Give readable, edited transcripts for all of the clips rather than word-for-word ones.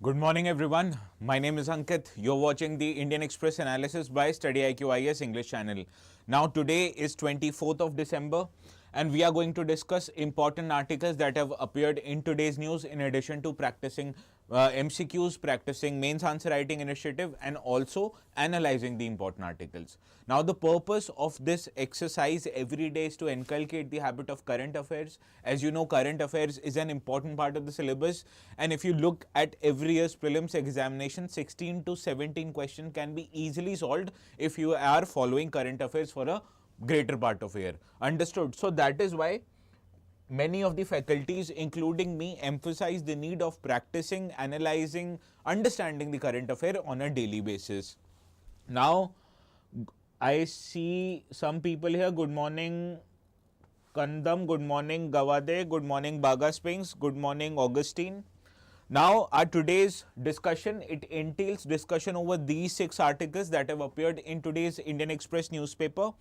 Good morning, everyone. My name is Ankit. You're watching the Indian Express analysis by StudyIQ IS English channel. Now, today is 24th of December, and we are going to discuss important articles that have appeared in today's news in addition to practicing MCQs, practicing mains answer writing initiative, and also analyzing the important articles. Now, the purpose of this exercise every day is to inculcate the habit of current affairs. As you know, current affairs is an important part of the syllabus, and if you look at every year's prelims examination, 16 to 17 questions can be easily solved if you are following current affairs for a greater part of a year. Understood? So that is why many of the faculties, including me, emphasize the need of practicing, analyzing, understanding the current affair on a daily basis. Now, I see some people here. Good morning, Kandam. Good morning, Gawade. Good morning, Baga Springs. Good morning, Augustine. Now, our today's discussion, it entails discussion over these 6 articles that have appeared in today's Indian Express newspaper.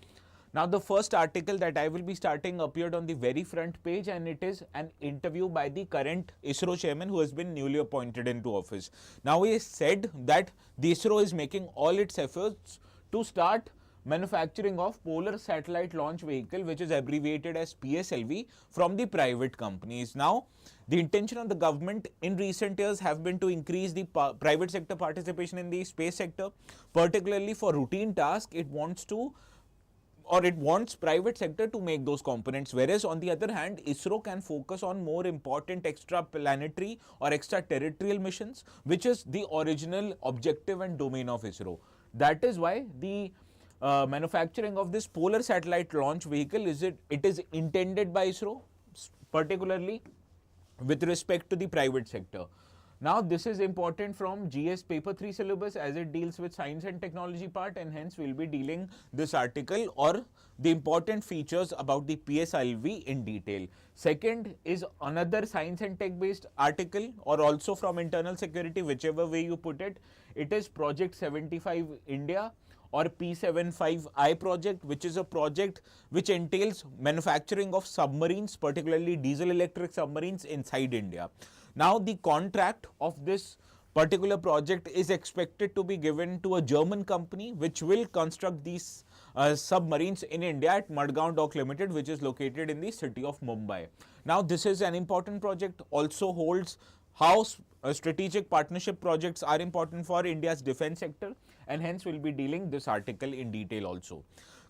Now, the first article that I will be starting appeared on the very front page, and it is an interview by the current ISRO chairman who has been newly appointed into office. Now, he has said that the ISRO is making all its efforts to start manufacturing of polar satellite launch vehicle, which is abbreviated as PSLV, from the private companies. Now, the intention of the government in recent years have been to increase the private sector participation in the space sector, particularly for routine tasks. It wants private sector to make those components, whereas on the other hand, ISRO can focus on more important extraplanetary or extraterrestrial missions, which is the original objective and domain of ISRO. That is why the manufacturing of this polar satellite launch vehicle is intended by ISRO, particularly with respect to the private sector. Now, this is important from GS paper 3 syllabus as it deals with science and technology part, and hence we will be dealing this article or the important features about the PSLV in detail. Second is another science and tech based article, or also from internal security, whichever way you put it. It is Project 75 India or P75I project, which is a project which entails manufacturing of submarines, particularly diesel electric submarines inside India. Now, the contract of this particular project is expected to be given to a German company which will construct these submarines in India at Margdarshan Dock Limited, which is located in the city of Mumbai. Now, this is an important project, also holds how strategic partnership projects are important for India's defense sector, and hence we will be dealing this article in detail also.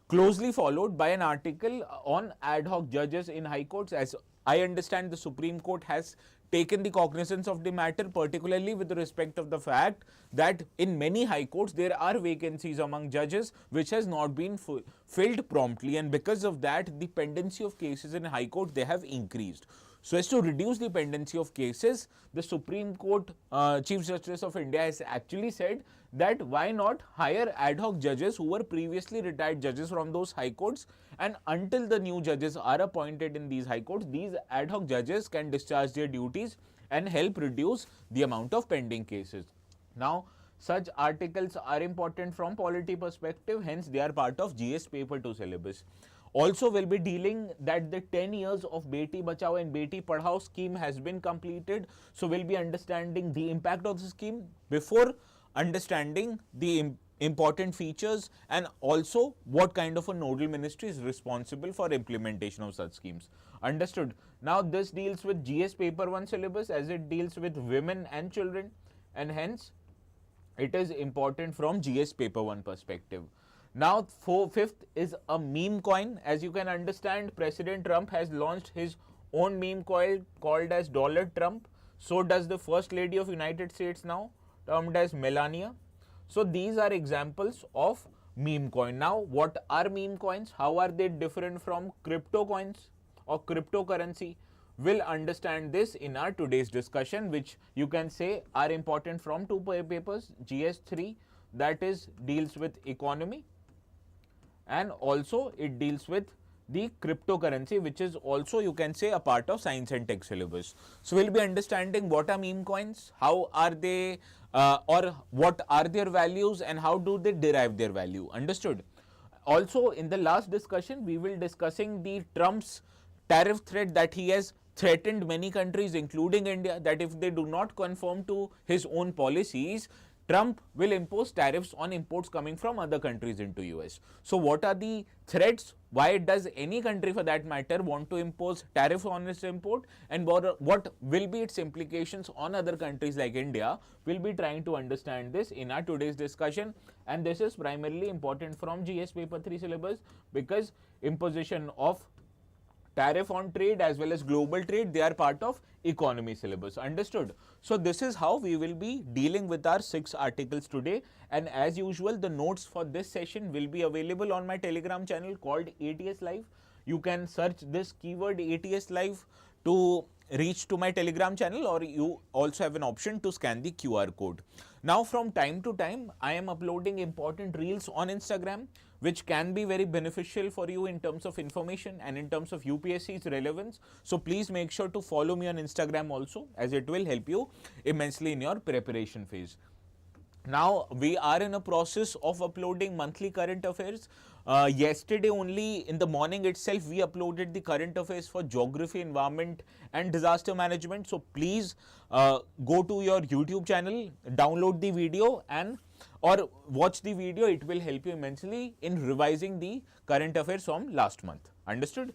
Closely followed by an article on ad hoc judges in high courts. As I understand, the Supreme Court has taken the cognizance of the matter, particularly with respect of the fact that in many high courts there are vacancies among judges which has not been filled promptly, and because of that the pendency of cases in high court, they have increased. So as to reduce the pendency of cases, the Supreme Court Chief Justice of India has actually said that why not hire ad hoc judges who were previously retired judges from those high courts, and until the new judges are appointed in these high courts, these ad hoc judges can discharge their duties and help reduce the amount of pending cases. Now, such articles are important from polity perspective, hence they are part of GS paper 2 syllabus. Also, we'll be dealing that the 10 years of Beti, Bachao and Beti Padhao scheme has been completed. So, we'll be understanding the impact of the scheme before understanding the important features, and also what kind of a nodal ministry is responsible for implementation of such schemes. Understood? Now, this deals with GS paper 1 syllabus as it deals with women and children, and hence it is important from GS paper 1 perspective. Now, fifth is a meme coin. As you can understand, President Trump has launched his own meme coin called as Dollar Trump. So does the First Lady of United States now, termed as Melania. So these are examples of meme coin. Now, what are meme coins? How are they different from crypto coins or cryptocurrency? We'll understand this in our today's discussion, which you can say are important from 2 papers, GS3, that is deals with economy, and also it deals with the cryptocurrency, which is also, you can say, a part of science and tech syllabus. So we'll be understanding what are meme coins, how are they or what are their values, and how do they derive their value. Understood? Also, in the last discussion we will discussing the Trump's tariff threat that he has threatened many countries, including India, that if they do not conform to his own policies, Trump will impose tariffs on imports coming from other countries into US. So what are the threats? Why does any country for that matter want to impose tariff on its import, and what will be its implications on other countries like India? We'll be trying to understand this in our today's discussion, and this is primarily important from GS paper 3 syllabus, because imposition of tariff on trade as well as global trade, they are part of economy syllabus. Understood? So this is how we will be dealing with our 6 articles today, and as usual the notes for this session will be available on my Telegram channel called ATS Live. You can search this keyword ATS Live to reach to my Telegram channel, or you also have an option to scan the QR code. Now from time to time I am uploading important reels on Instagram, which can be very beneficial for you in terms of information and in terms of UPSC's relevance. So please make sure to follow me on Instagram also, as it will help you immensely in your preparation phase. Now we are in a process of uploading monthly current affairs. Yesterday only in the morning itself we uploaded the current affairs for geography, environment and disaster management. So please go to your YouTube channel, download the video and or watch the video. It will help you immensely in revising the current affairs from last month. Understood?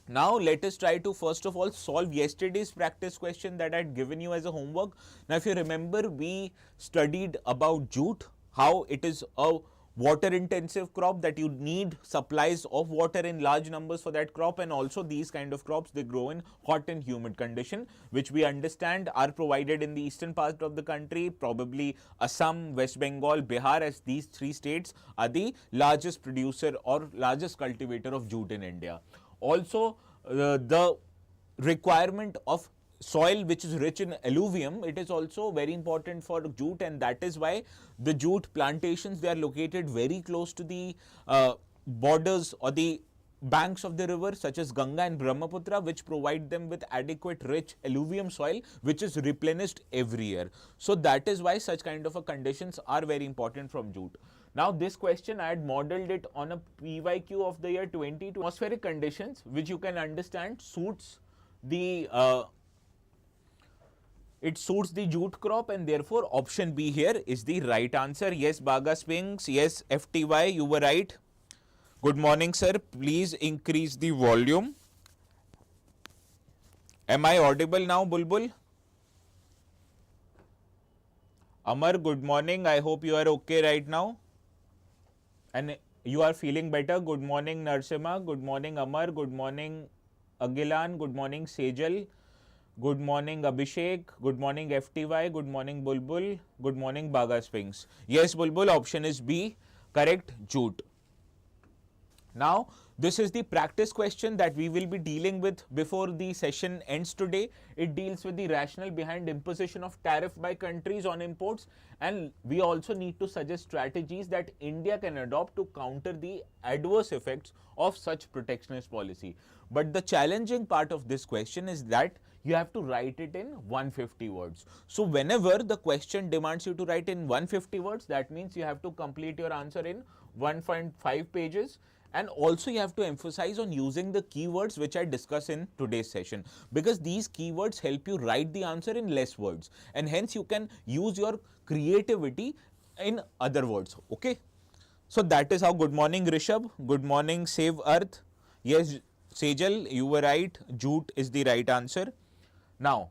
Now let us try to first of all solve yesterday's practice question that I had given you as a homework. Now if you remember, we studied about jute, how it is a water intensive crop, that you need supplies of water in large numbers for that crop, and also these kind of crops, they grow in hot and humid condition, which we understand are provided in the eastern part of the country, probably Assam, West Bengal, Bihar, as these 3 states are the largest producer or largest cultivator of jute in India. Also the requirement of soil which is rich in alluvium, it is also very important for jute, and that is why the jute plantations, they are located very close to the borders or the banks of the river such as Ganga and Brahmaputra, which provide them with adequate rich alluvium soil which is replenished every year. So that is why such kind of a conditions are very important from jute. Now this question I had modeled it on a PYQ of the year 20 to atmospheric conditions, which you can understand suits the it suits the jute crop, and therefore option B here is the right answer. Yes, Baga Spinks, yes, FTY, you were right. Good morning, sir. Please increase the volume. Am I audible now, Bulbul? Amar, good morning. I hope you are okay right now and you are feeling better. Good morning, Narsima. Good morning, Amar. Good morning, Agilan. Good morning, Sejal. Good morning, Abhishek. Good morning, FTY. Good morning, Bulbul. Good morning, Baga Spinks. Yes, Bulbul, option is B, correct, jute. Now, this is the practice question that we will be dealing with before the session ends today. It deals with the rationale behind imposition of tariff by countries on imports, and we also need to suggest strategies that India can adopt to counter the adverse effects of such protectionist policy. But the challenging part of this question is that you have to write it in 150 words. So whenever the question demands you to write in 150 words, that means you have to complete your answer in 1.5 pages. And also you have to emphasize on using the keywords which I discuss in today's session, because these keywords help you write the answer in less words, and hence you can use your creativity in other words. Okay. So that is how. Good morning, Rishabh. Good morning, Save Earth. Yes, Sejal, you were right. Jute is the right answer. Now,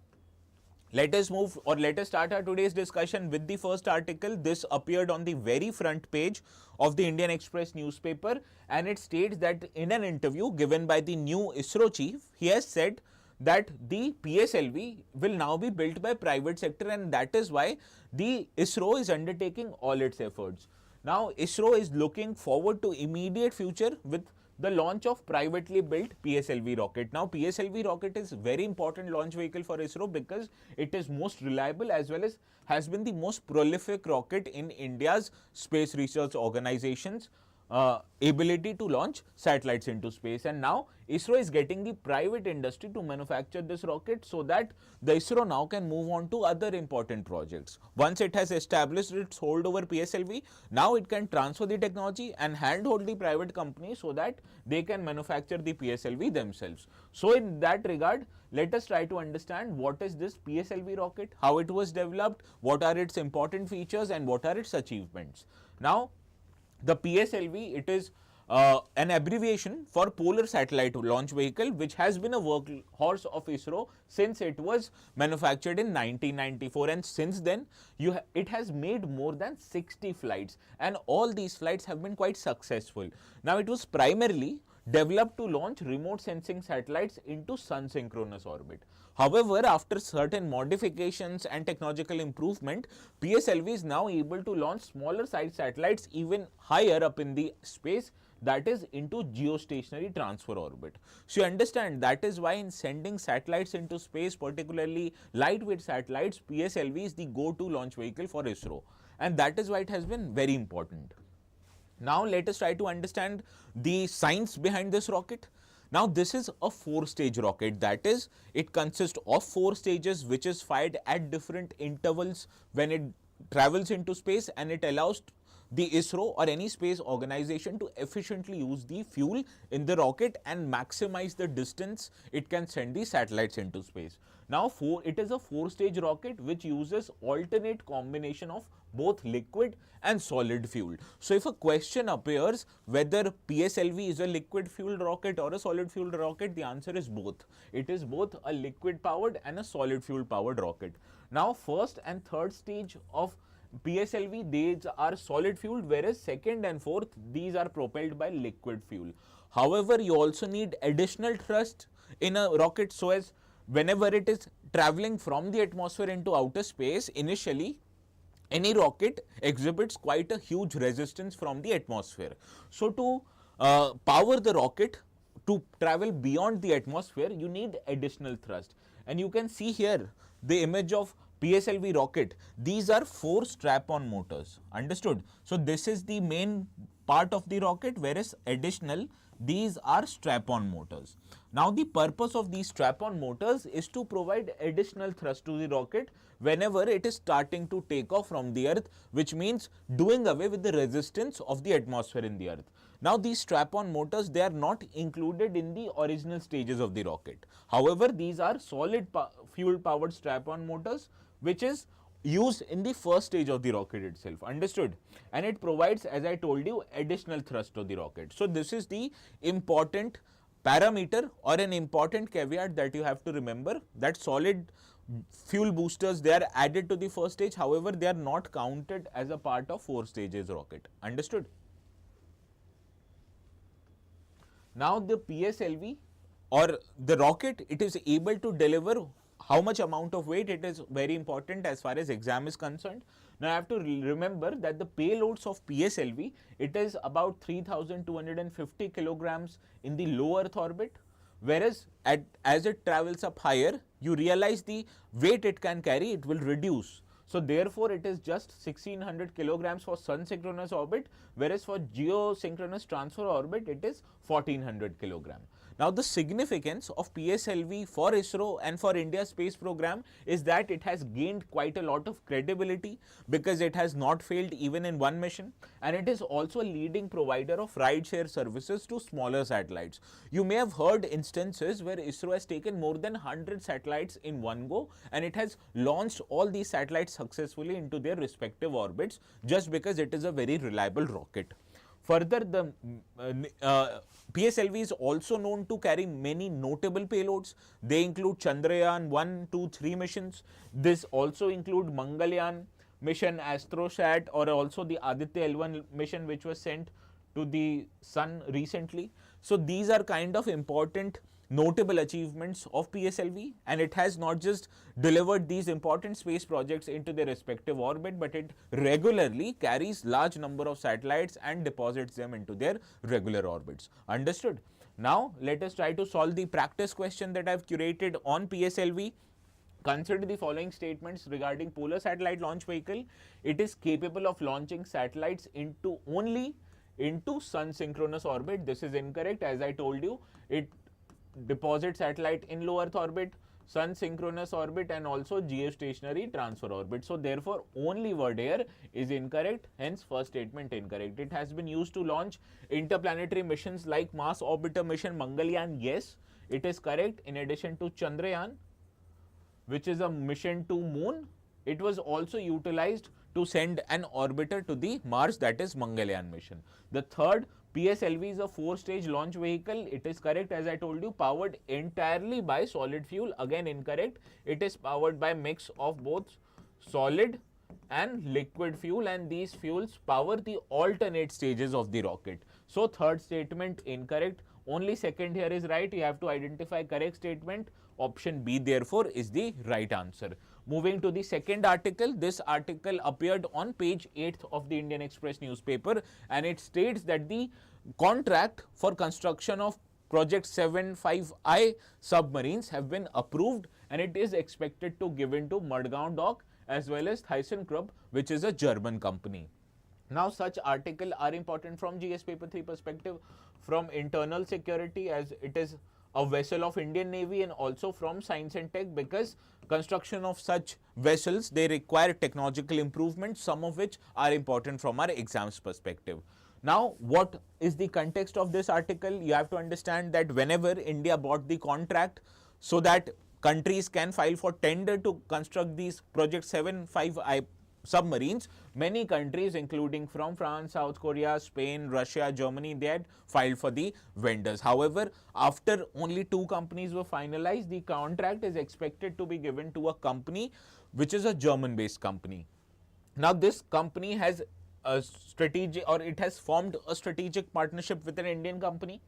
let us move, or let us start our today's discussion with the first article. This appeared on the very front page of the Indian Express newspaper, and it states that in an interview given by the new ISRO chief, he has said that the PSLV will now be built by private sector, and that is why the ISRO is undertaking all its efforts. Now, ISRO is looking forward to immediate future with the launch of privately built PSLV rocket. Now, PSLV rocket is very important launch vehicle for ISRO because it is most reliable as well as has been the most prolific rocket in India's space research organizations. ability to launch satellites into space. And now ISRO is getting the private industry to manufacture this rocket so that the ISRO now can move on to other important projects. Once it has established its hold over PSLV, now it can transfer the technology and handhold the private company so that they can manufacture the PSLV themselves. So in that regard, let us try to understand what is this PSLV rocket, how it was developed, what are its important features and what are its achievements. Now, the PSLV, it is an abbreviation for Polar Satellite Launch Vehicle, which has been a workhorse of ISRO since it was manufactured in 1994, and since then it has made more than 60 flights, and all these flights have been quite successful. Now, it was primarily developed to launch remote sensing satellites into sun synchronous orbit. However, after certain modifications and technological improvement, PSLV is now able to launch smaller size satellites even higher up in the space, that is into geostationary transfer orbit. So you understand that is why in sending satellites into space, particularly lightweight satellites, PSLV is the go-to launch vehicle for ISRO, and that is why it has been very important. Now let us try to understand the science behind this rocket. Now this is a 4-stage rocket, that is, it consists of 4 stages which is fired at different intervals when it travels into space, and it allows the ISRO or any space organization to efficiently use the fuel in the rocket and maximize the distance it can send the satellites into space. Now it is a 4-stage rocket which uses alternate combination of both liquid and solid fuel. So if a question appears whether PSLV is a liquid fueled rocket or a solid fueled rocket, the answer is both. It is both a liquid powered and a solid fuel powered rocket. Now first and third stage of PSLV, these are solid fueled, whereas second and fourth, these are propelled by liquid fuel. However, you also need additional thrust in a rocket so as whenever it is traveling from the atmosphere into outer space, initially any rocket exhibits quite a huge resistance from the atmosphere. So to power the rocket to travel beyond the atmosphere, you need additional thrust. And you can see here the image of PSLV rocket. These are 4 strap-on motors. Understood? So this is the main part of the rocket, whereas additional these are strap-on motors. Now the purpose of these strap-on motors is to provide additional thrust to the rocket whenever it is starting to take off from the earth, which means doing away with the resistance of the atmosphere in the earth. Now these strap-on motors, they are not included in the original stages of the rocket. However, these are solid fuel powered strap-on motors which is used in the first stage of the rocket itself. Understood? And it provides, as I told you, additional thrust to the rocket. So this is the important parameter or an important caveat that you have to remember, that solid fuel boosters, they are added to the first stage. However, they are not counted as a part of 4 stages rocket. Understood? Now the PSLV or the rocket, it is able to deliver how much amount of weight. It is very important as far as exam is concerned. Now I have to remember that the payloads of PSLV, it is about 3250 kilograms in the low Earth orbit, whereas as it travels up higher, you realize the weight it can carry, it will reduce. So therefore, it is just 1600 kilograms for sun synchronous orbit, whereas for geosynchronous transfer orbit, it is 1400 kilogram. Now the significance of PSLV for ISRO and for India's space program is that it has gained quite a lot of credibility because it has not failed even in one mission, and it is also a leading provider of ride-share services to smaller satellites. You may have heard instances where ISRO has taken more than 100 satellites in one go, and it has launched all these satellites successfully into their respective orbits just because it is a very reliable rocket. Further, the PSLV is also known to carry many notable payloads. They include Chandrayaan 1, 2, 3 missions. This also include Mangalyaan mission, AstroSat, or also the Aditya L1 mission which was sent to the sun recently. So these are kind of important notable achievements of PSLV, and it has not just delivered these important space projects into their respective orbit, but it regularly carries large number of satellites and deposits them into their regular orbits. Understood? Now let us try to solve the practice question that I have curated on PSLV. Consider the following statements regarding Polar Satellite Launch Vehicle. It is capable of launching satellites into only into sun synchronous orbit. This is incorrect. As I told you, it deposits satellite in low Earth orbit, sun synchronous orbit, and also geostationary transfer orbit. So therefore, only word here is incorrect. Hence, first statement incorrect. It has been used to launch interplanetary missions like Mars Orbiter mission Mangalyaan. Yes, it is correct. In addition to Chandrayaan, which is a mission to moon, it was also utilized to send an orbiter to the Mars, that is Mangalyaan mission. The third, PSLV is a 4-stage launch vehicle. It is correct, as I told you, powered entirely by solid fuel. Again incorrect. It is powered by mix of both solid and liquid fuel, and these fuels power the alternate stages of the rocket. So third statement incorrect. Only second here is right. You have to identify correct statement. Option B therefore is the right answer. Moving to the second article, this article appeared on page 8 of the Indian Express newspaper, and it states that the contract for construction of Project 75I submarines have been approved, and it is expected to given to Margdarshan as well as ThyssenKrupp, which is a German company. Now, such articles are important from GS paper 3 perspective, from internal security, as it is a vessel of Indian Navy, and also from science and tech, because construction of such vessels, they require technological improvements, some of which are important from our exams perspective. Now, what is the context of this article? You have to understand that whenever India bought the contract, so that countries can file for tender to construct these Project 75I submarines, many countries including from France, South Korea, Spain, Russia, Germany, they had filed for the vendors. However, after only 2 companies were finalized, the contract is expected to be given to a company which is a German based company. Now, this company has a strategic, or it has formed a strategic partnership with an Indian company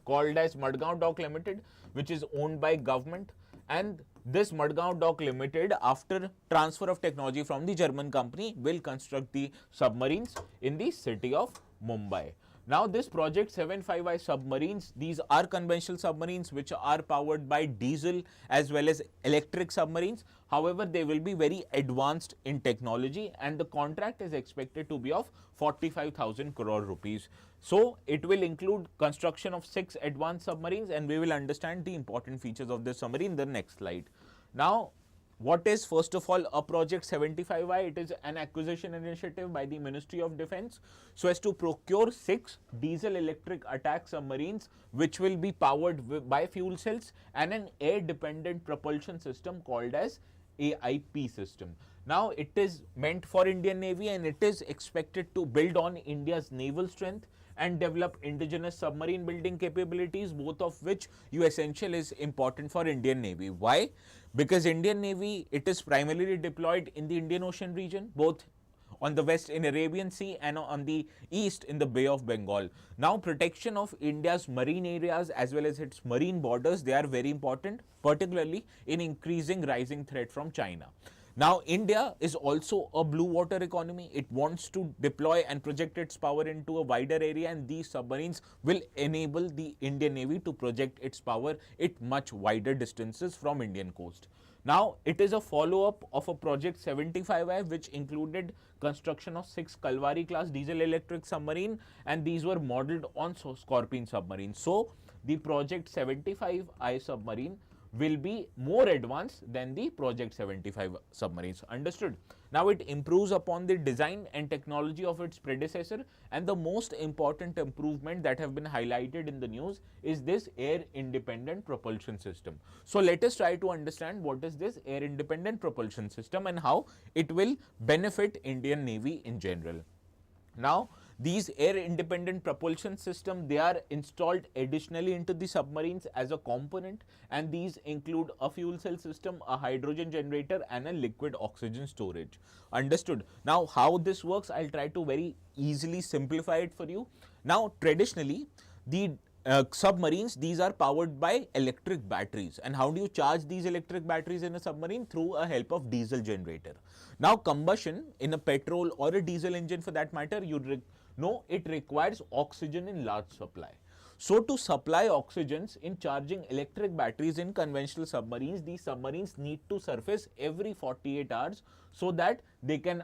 called as Margdarshan Dock Limited, which is owned by government, and this Margdarshan Dock Limited, after transfer of technology from the German company, will construct the submarines in the city of Mumbai. Now, this Project 75I submarines, these are conventional submarines which are powered by diesel as well as electric submarines. However, they will be very advanced in technology, and the contract is expected to be of 45,000 crore rupees. So, it will include construction of 6 advanced submarines, and we will understand the important features of this submarine in the next slide. Now, what is first of all a Project 75I? It is an acquisition initiative by the Ministry of Defence so as to procure 6 diesel electric attack submarines which will be powered by fuel cells and an air dependent propulsion system called as AIP system. Now, it is meant for Indian Navy, and it is expected to build on India's naval strength and develop indigenous submarine building capabilities, both of which essential is important for Indian Navy. Why? Because Indian Navy, it is primarily deployed in the Indian Ocean region, both on the west in Arabian Sea and on the east in the Bay of Bengal. Now, protection of India's marine areas as well as its marine borders, they are very important, particularly in increasing rising threat from China. Now, India is also a blue water economy. It wants to deploy and project its power into a wider area, and these submarines will enable the Indian Navy to project its power at much wider distances from Indian coast. Now, it is a follow-up of a Project 75I which included construction of 6 Kalvari class diesel electric submarine, and these were modeled on Scorpion submarines. So, the Project 75I submarine will be more advanced than the Project 75 submarines. Understood? Now, it improves upon the design and technology of its predecessor, and the most important improvement that have been highlighted in the news is this air independent propulsion system. So, let us try to understand what is this air independent propulsion system and how it will benefit Indian Navy in general. Now, these air independent propulsion system, they are installed additionally into the submarines as a component, and these include a fuel cell system, a hydrogen generator, and a liquid oxygen storage. Understood? Now, how this works, I'll try to very easily simplify it for you. Now, traditionally, the submarines, these are powered by electric batteries. And how do you charge these electric batteries in a submarine? Through a help of diesel generator. Now, combustion in a petrol or a diesel engine for that matter, it requires oxygen in large supply. So, to supply oxygens in charging electric batteries in conventional submarines, these submarines need to surface every 48 hours so that they can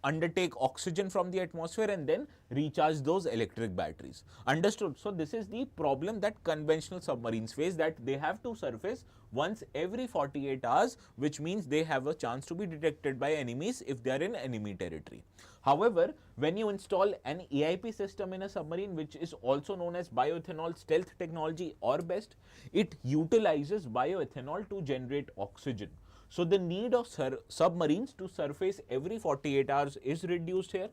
undertake oxygen from the atmosphere and then recharge those electric batteries. Understood? So this is the problem that conventional submarines face, that they have to surface once every 48 hours, which means they have a chance to be detected by enemies if they are in enemy territory. However, when you install an EIP system in a submarine, which is also known as bioethanol stealth technology or BEST, it utilizes bioethanol to generate oxygen. So the need of submarines to surface every 48 hours is reduced here,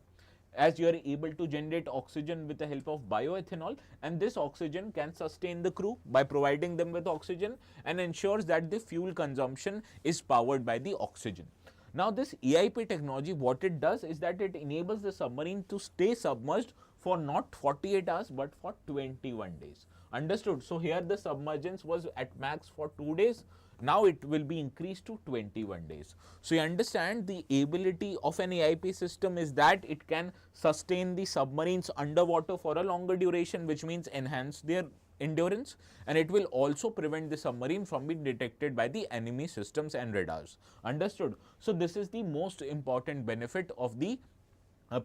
as you are able to generate oxygen with the help of bioethanol, and this oxygen can sustain the crew by providing them with oxygen and ensures that the fuel consumption is powered by the oxygen. Now this EIP technology, what it does is that it enables the submarine to stay submerged for not 48 hours but for 21 days. Understood? So here the submergence was at max for 2 days. Now it will be increased to 21 days. So you understand the ability of an EIP system is that it can sustain the submarines underwater for a longer duration, which means enhance their endurance, and it will also prevent the submarine from being detected by the enemy systems and radars. Understood? So this is the most important benefit of the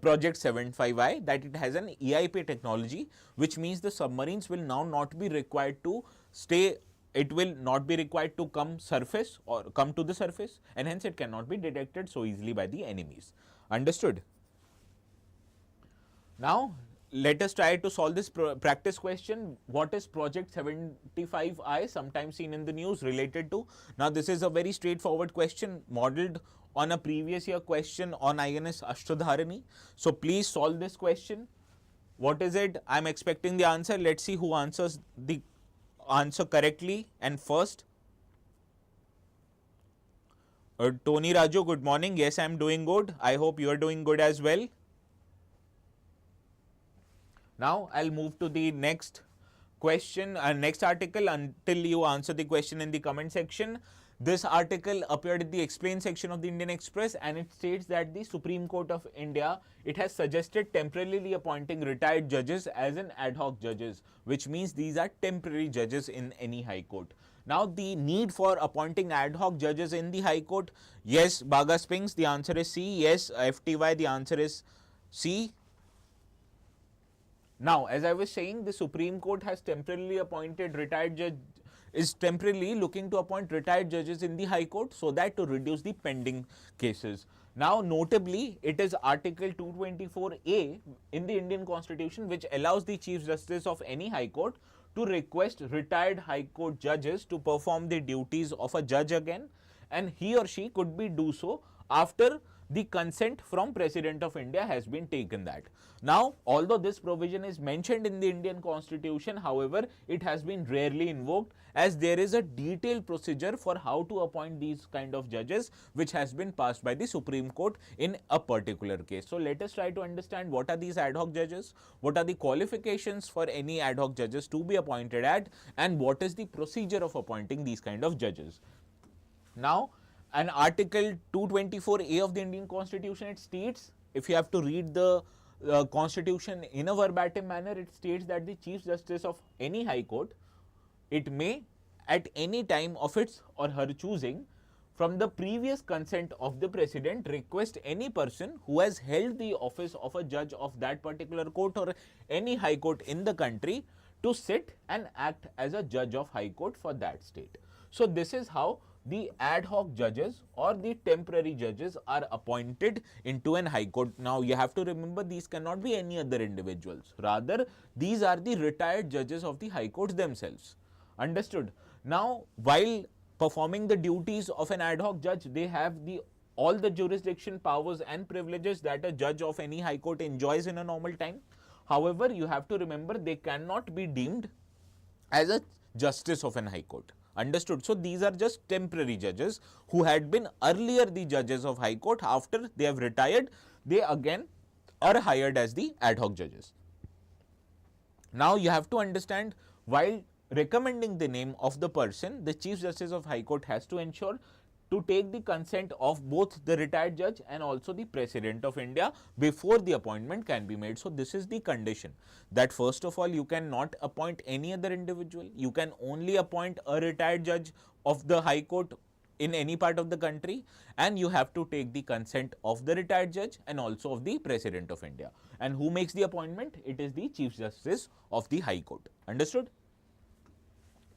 Project 75I, that it has an EIP technology, which means the submarines will now not be required to stay, it will not be required to come surface or come to the surface, and hence it cannot be detected so easily by the enemies. Understood? Now let us try to solve this practice question. What is Project 75I, sometimes seen in the news, related to? Now this is a very straightforward question modeled on a previous year question on INS Ashtadharani. So please solve this question. What is it? I am expecting the answer. Let's see who answers the answer correctly. And first, Tony Raju, good morning. Yes, I am doing good. I hope you are doing good as well. Now I'll move to the next question, next article, until you answer the question in the comment section. This article appeared in the explain section of the Indian Express, and it states that the Supreme Court of India, it has suggested temporarily appointing retired judges as an ad hoc judges, which means these are temporary judges in any high court. Now the need for appointing ad hoc judges in the high court, yes, Baga Spinks, the answer is C. Yes, FTY, the answer is C. Now, as I was saying, the Supreme Court has temporarily appointed retired judge, is temporarily looking to appoint retired judges in the High Court, so that to reduce the pending cases. Now, notably, it is Article 224A in the Indian Constitution, which allows the Chief Justice of any High Court to request retired High Court judges to perform the duties of a judge again, and he or she could be do so after the consent from President of India has been taken that. Now, although this provision is mentioned in the Indian Constitution, however, it has been rarely invoked, as there is a detailed procedure for how to appoint these kind of judges, which has been passed by the Supreme Court in a particular case. So let us try to understand what are these ad hoc judges, what are the qualifications for any ad hoc judges to be appointed at, and what is the procedure of appointing these kind of judges. Now, an Article 224A of the Indian Constitution, it states, if you have to read the Constitution in a verbatim manner, it states that the Chief Justice of any High Court, it may at any time of its or her choosing, from the previous consent of the President, request any person who has held the office of a judge of that particular court or any High Court in the country to sit and act as a judge of High Court for that state. So this is how the ad hoc judges or the temporary judges are appointed into an high court. Now you have to remember, these cannot be any other individuals. Rather, these are the retired judges of the high courts themselves. Understood? Now, while performing the duties of an ad hoc judge, they have all the jurisdiction powers and privileges that a judge of any high court enjoys in a normal time. However, you have to remember, they cannot be deemed as a justice of an high court. Understood? So these are just temporary judges who had been earlier the judges of High Court. After they have retired, they again are hired as the ad hoc judges. Now you have to understand, while recommending the name of the person, the Chief Justice of High Court has to ensure to take the consent of both the retired judge and also the President of India before the appointment can be made. So this is the condition, that first of all, you cannot appoint any other individual. You can only appoint a retired judge of the High Court in any part of the country, and you have to take the consent of the retired judge and also of the President of India. And who makes the appointment? It is the Chief Justice of the High Court. Understood?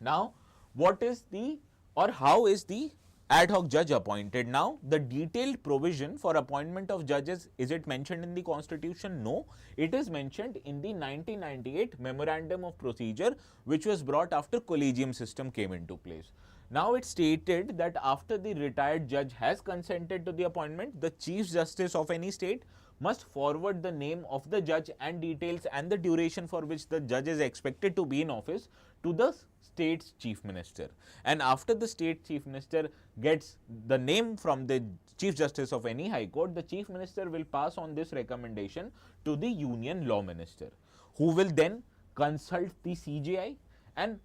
Now, what is the or how is the ad hoc judge appointed? Now, the detailed provision for appointment of judges, is it mentioned in the Constitution? No, it is mentioned in the 1998 Memorandum of Procedure, which was brought after collegium system came into place. Now, it stated that after the retired judge has consented to the appointment, the Chief Justice of any state must forward the name of the judge and details and the duration for which the judge is expected to be in office to the state's chief minister. And after the state chief minister gets the name from the Chief Justice of any high court, the chief minister will pass on this recommendation to the union law minister, who will then consult the CJI, and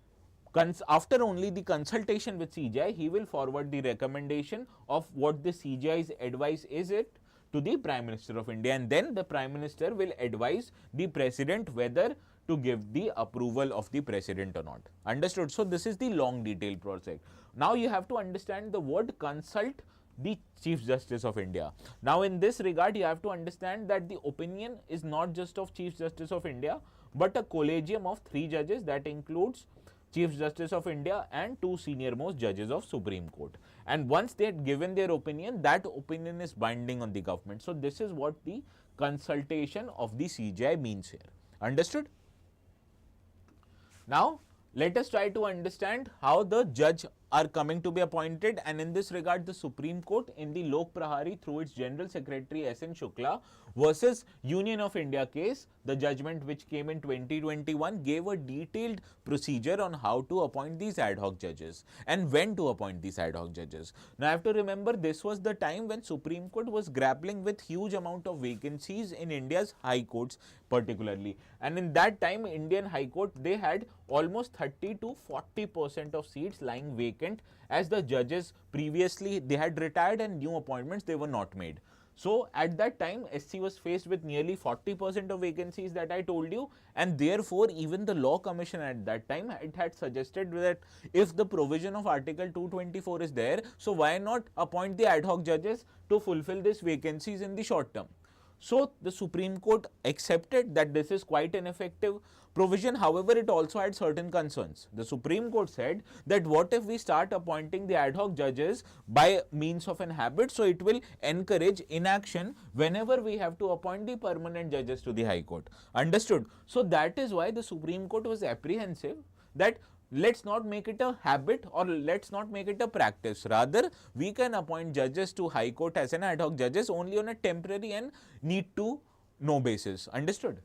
after only the consultation with CJI, he will forward the recommendation of what the CJI's advice is it to the Prime Minister of India, and then the Prime Minister will advise the President whether to give the approval of the President or not. Understood? So, this is the long detailed process. Now, you have to understand the word consult the Chief Justice of India. Now, in this regard, you have to understand that the opinion is not just of Chief Justice of India, but a collegium of 3 judges that includes Chief Justice of India and 2 senior most judges of Supreme Court. And once they had given their opinion, that opinion is binding on the government. So, this is what the consultation of the CJI means here. Understood? Now, let us try to understand how the judge are coming to be appointed, and in this regard, the Supreme Court in the Lok Prahari through its General Secretary S.N. Shukla versus Union of India case, the judgment which came in 2021 gave a detailed procedure on how to appoint these ad hoc judges and when to appoint these ad hoc judges. Now, I have to remember this was the time when Supreme Court was grappling with huge amount of vacancies in India's high courts particularly, and in that time Indian High Court, they had almost 30 to 40% of seats lying vacant, as the judges previously they had retired and new appointments they were not made. So, at that time SC was faced with nearly 40% of vacancies that I told you, and therefore, even the Law Commission at that time, it had suggested that if the provision of Article 224 is there, so why not appoint the ad hoc judges to fulfill these vacancies in the short term. So, the Supreme Court accepted that this is quite an effective provision. However, it also had certain concerns. The Supreme Court said that what if we start appointing the ad hoc judges by means of an habit, so it will encourage inaction whenever we have to appoint the permanent judges to the High Court. Understood? So, that is why the Supreme Court was apprehensive that let's not make it a habit or let's not make it a practice. Rather, we can appoint judges to High Court as an ad hoc judges only on a temporary and need to know basis. Understood?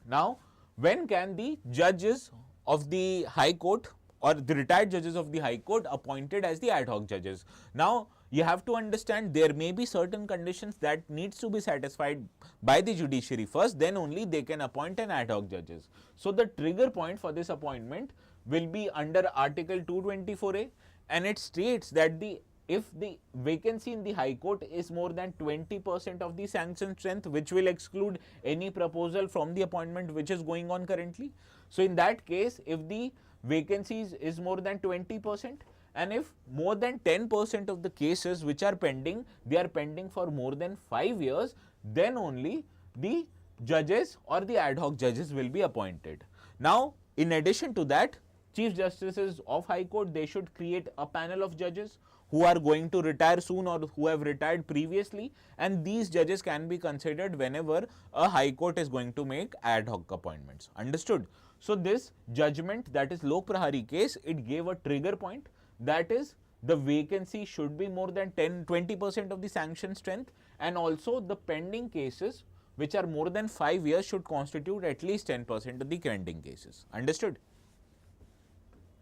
Now, when can the judges of the High Court or the retired judges of the High Court appointed as the ad hoc judges? Now, you have to understand there may be certain conditions that needs to be satisfied by the judiciary first, then only they can appoint an ad hoc judges. So, the trigger point for this appointment will be under Article 224A, and it states that if the vacancy in the High Court is more than 20% of the sanction strength, which will exclude any proposal from the appointment which is going on currently. So, in that case, if the vacancies is more than 20%, and if more than 10% of the cases which are pending, they are pending for more than 5 years, then only the judges or the ad hoc judges will be appointed. Now, in addition to that, Chief Justices of High Court, they should create a panel of judges who are going to retire soon or who have retired previously, and these judges can be considered whenever a High Court is going to make ad hoc appointments. Understood? So, this judgment, that is Lok Prahari case, it gave a trigger point, that is the vacancy should be more than 20% of the sanction strength, and also the pending cases which are more than 5 years should constitute at least 10% of the pending cases. Understood?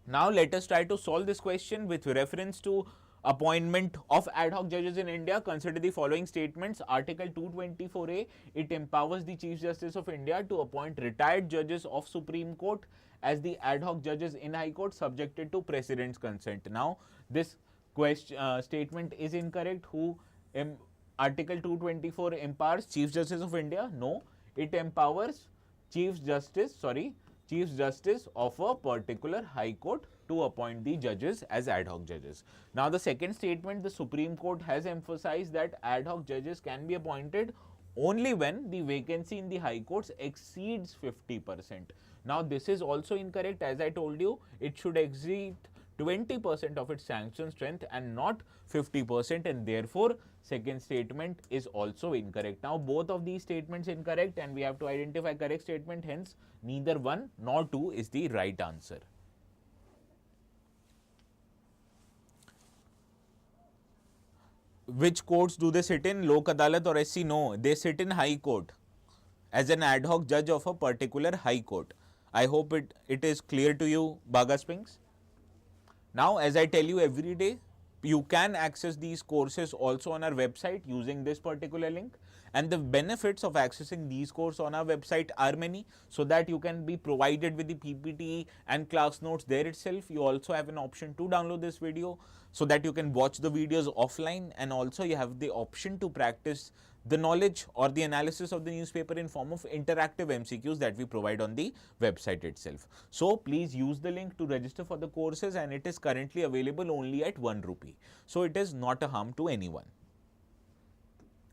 Now, let us try to solve this question with reference to appointment of ad hoc judges in India. Consider the following statements. Article 224A, it empowers the Chief Justice of India to appoint retired judges of Supreme Court as the ad hoc judges in High Court subjected to President's consent. Now, this statement is incorrect. Article 224 empowers Chief Justice of India? No, it empowers Chief Justice of a particular High Court to appoint the judges as ad hoc judges. Now, the second statement, the Supreme Court has emphasized that ad hoc judges can be appointed only when the vacancy in the high courts exceeds 50%. Now, this is also incorrect. As I told you, it should exceed 20% of its sanction strength and not 50%, and therefore second statement is also incorrect. Now, both of these statements incorrect and we have to identify correct statement, hence neither one nor two is the right answer. Which courts do they sit in? Lok Adalat or SC? No, they sit in High Court as an ad hoc judge of a particular High Court. I hope it is clear to you, Baga Spinks. Now, as I tell you every day, you can access these courses also on our website using this particular link, and the benefits of accessing these courses on our website are many, so that you can be provided with the PPT and class notes there itself. You also have an option to download this video so that you can watch the videos offline, and also you have the option to practice the knowledge or the analysis of the newspaper in form of interactive MCQs that we provide on the website itself. So, please use the link to register for the courses, and it is currently available only at 1 rupee. So, it is not a harm to anyone.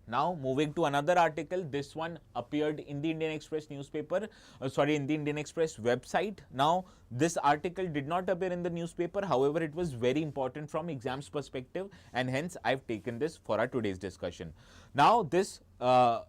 Now, moving to another article, this one appeared in the Indian Express newspaper, in the Indian Express website. Now, this article did not appear in the newspaper, however, it was very important from exams perspective, and hence I have taken this for our today's discussion. Now, this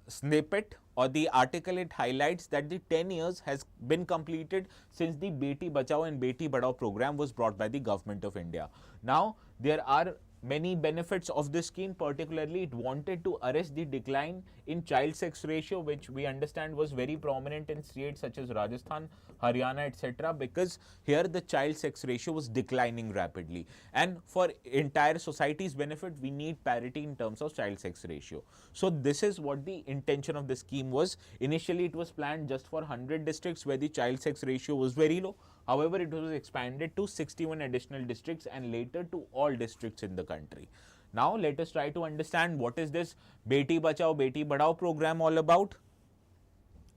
snippet or the article, it highlights that the 10 years has been completed since the Beti Bachao and Beti Padhao program was brought by the government of India. Now, there are many benefits of this scheme. Particularly, it wanted to arrest the decline in child sex ratio, which we understand was very prominent in states such as Rajasthan, Haryana, etc., because here the child sex ratio was declining rapidly, and for entire society's benefit, we need parity in terms of child sex ratio. So, this is what the intention of the scheme was. Initially, it was planned just for 100 districts where the child sex ratio was very low. However, it was expanded to 61 additional districts and later to all districts in the country. Now, let us try to understand what is this Beti Bachao, Beti Padhao program all about.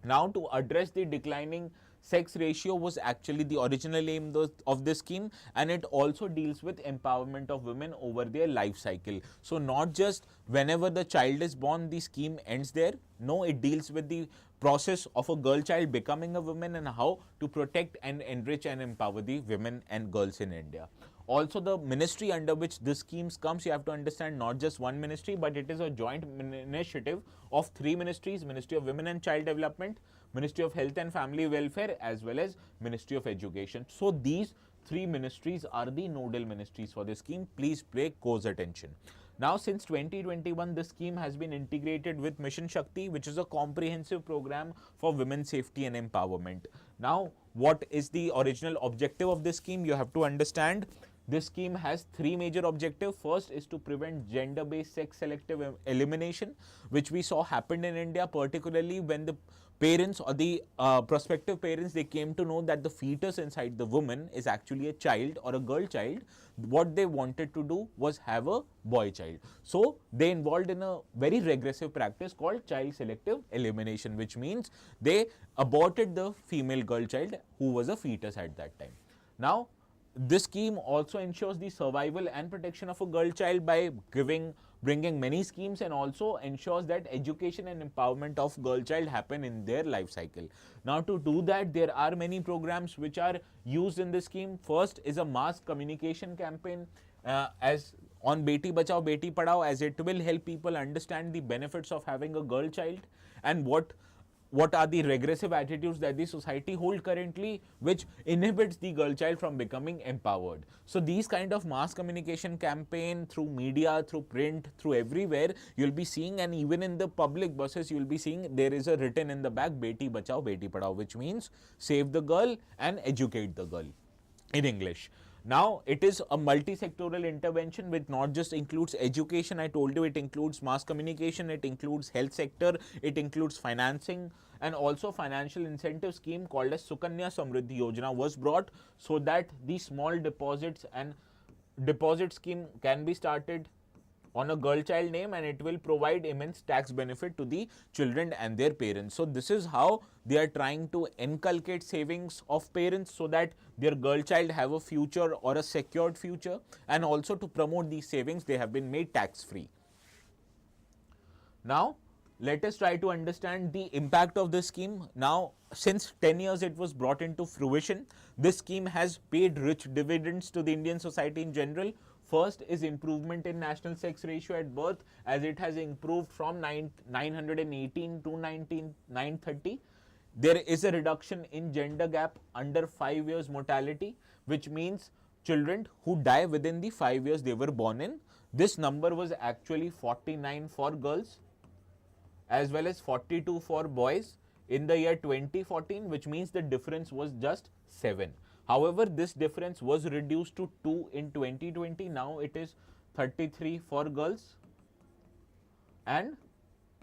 Now, to address the declining sex ratio was actually the original aim of this scheme, and it also deals with empowerment of women over their life cycle. So, not just whenever the child is born, the scheme ends there. No, it deals with the process of a girl child becoming a woman and how to protect and enrich and empower the women and girls in India. Also, the ministry under which this scheme comes, you have to understand, not just one ministry, but it is a joint initiative of 3 ministries: Ministry of Women and Child Development, Ministry of Health and Family Welfare, as well as Ministry of Education. So, these 3 ministries are the nodal ministries for this scheme. Please pay close attention. Now, since 2021, this scheme has been integrated with Mission Shakti, which is a comprehensive program for women's safety and empowerment. Now, what is the original objective of this scheme? You have to understand, this scheme has 3 major objectives. First is to prevent gender-based sex selective elimination, which we saw happened in India, particularly when the parents or the prospective parents, they came to know that the fetus inside the woman is actually a child or a girl child. What they wanted to do was have a boy child. So, they involved in a very regressive practice called child selective elimination, which means they aborted the female girl child who was a fetus at that time. Now, this scheme also ensures the survival and protection of a girl child by bringing many schemes, and also ensures that education and empowerment of girl child happen in their life cycle. Now, to do that, there are many programs which are used in this scheme. First is a mass communication campaign as on Beti Bachao, Beti Padhao, as it will help people understand the benefits of having a girl child and what are the regressive attitudes that the society hold currently, which inhibits the girl child from becoming empowered. So, these kind of mass communication campaign through media, through print, through everywhere, you will be seeing, and even in the public buses, you will be seeing there is a written in the back, Beti Bachao, Beti Padhao, which means save the girl and educate the girl in English. Now, it is a multi-sectoral intervention which not just includes education. I told you it includes mass communication, it includes health sector, it includes financing, and also financial incentive scheme called as Sukanya Samriddhi Yojana was brought, so that the small deposits and deposit scheme can be started. on a girl child name, and it will provide immense tax benefit to the children and their parents. So this is how they are trying to inculcate savings of parents so that their girl child have a future or a secured future, and also to promote these savings they have been made tax free. Now let us try to understand the impact of this scheme. Now, since 10 years it was brought into fruition, this scheme has paid rich dividends to the Indian society in general. First is improvement in national sex ratio at birth, as it has improved from 918 to 930. There is a reduction in gender gap under 5 years mortality, which means children who die within the 5 years they were born in. This number was actually 49 for girls as well as 42 for boys in the year 2014, which means the difference was just 7. However, this difference was reduced to 2 in 2020. Now it is 33 for girls and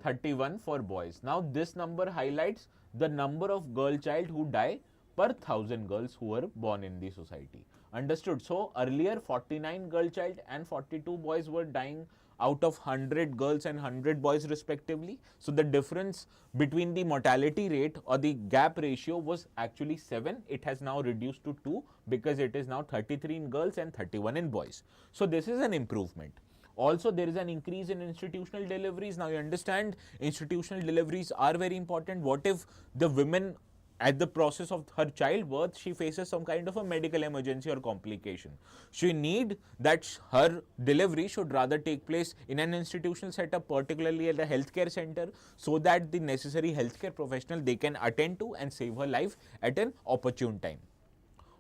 31 for boys. Now this number highlights the number of girl child who die per 1000 girls who were born in the society. Understood? So earlier 49 girl child and 42 boys were dying out of 100 girls and 100 boys respectively. So the difference between the mortality rate or the gap ratio was actually 7. It has now reduced to 2 because it is now 33 in girls and 31 in boys. So this is an improvement. Also, there is an increase in institutional deliveries. Now you understand institutional deliveries are very important. What if the women at the process of her childbirth, she faces some kind of a medical emergency or complication? She need that her delivery should rather take place in an institutional setup, particularly at a healthcare center, so that the necessary healthcare professional they can attend to and save her life at an opportune time.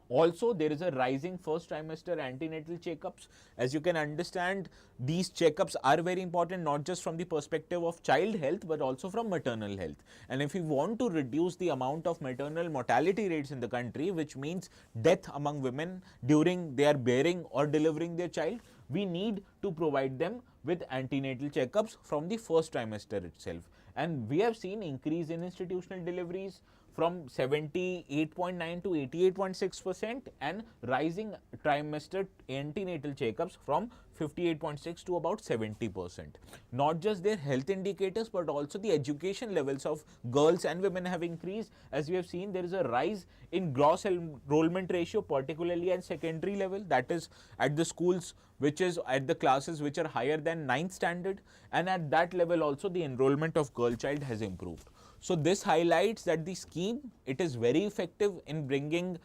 Also, there is a rising first trimester antenatal checkups. As you can understand, these checkups are very important, not just from the perspective of child health, but also from maternal health. And if we want to reduce the amount of maternal mortality rates in the country, which means death among women during their bearing or delivering their child, we need to provide them with antenatal checkups from the first trimester itself. And we have seen increase in institutional deliveries from 78.9 to 88.6% and rising trimester antenatal checkups from 58.6 to about 70%. Not just their health indicators, but also the education levels of girls and women have increased. As we have seen, there is a rise in gross enrollment ratio, particularly at secondary level, that is at the schools which is at the classes which are higher than 9th standard, and at that level also the enrollment of girl child has improved. So this highlights that the scheme, it is very effective in bringing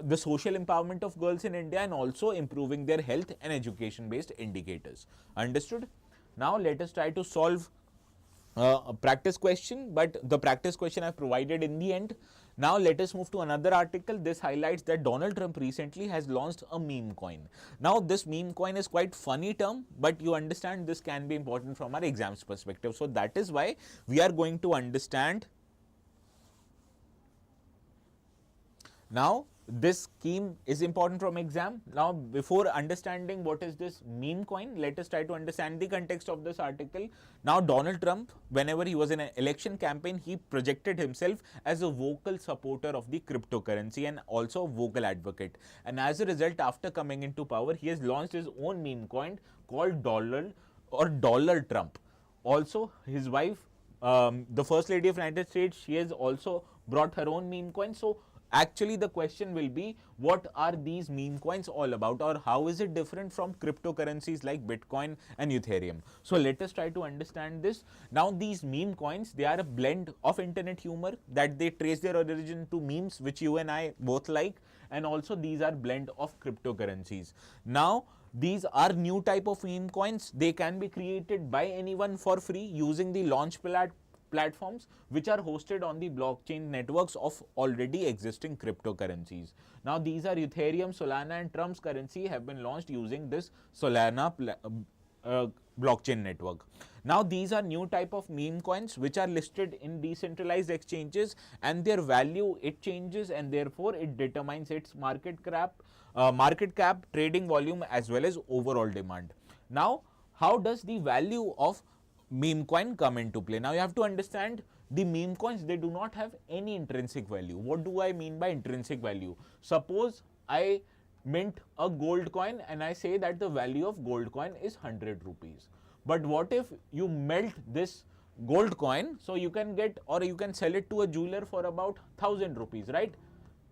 the social empowerment of girls in India and also improving their health and education based indicators. Understood? Now let us try to solve a practice question, but the practice question I provided in the end. Now let us move to another article. This highlights that Donald Trump recently has launched a meme coin. Now this meme coin is quite funny term, but you understand this can be important from our exams perspective. So that is why we are going to understand. Now this scheme is important from exam. Now before understanding what is this meme coin, let us try to understand the context of this article. Now Donald Trump, whenever he was in an election campaign, he projected himself as a vocal supporter of the cryptocurrency and also a vocal advocate. And as a result, after coming into power, he has launched his own meme coin called Dollar or Dollar Trump. Also his wife, the First Lady of United States, she has also brought her own meme coin. So actually the question will be, what are these meme coins all about, or how is it different from cryptocurrencies like Bitcoin and Ethereum? So let us try to understand this. Now these meme coins, they are a blend of internet humor that they trace their origin to memes which you and I both like, and also these are blend of cryptocurrencies. Now these are new type of meme coins. They can be created by anyone for free using the launch platforms which are hosted on the blockchain networks of already existing cryptocurrencies. Now these are Ethereum, Solana and Trump's currency have been launched using this Solana blockchain network. Now these are new type of meme coins which are listed in decentralized exchanges, and their value, it changes, and therefore it determines its market cap, trading volume as well as overall demand. Now how does the value of meme coin come into play? Now you have to understand, the meme coins, they do not have any intrinsic value. What do I mean by intrinsic value? Suppose I mint a gold coin and I say that the value of gold coin is 100 rupees. But what if you melt this gold coin, so you can get, or you can sell it to a jeweler for about 1000 rupees, right?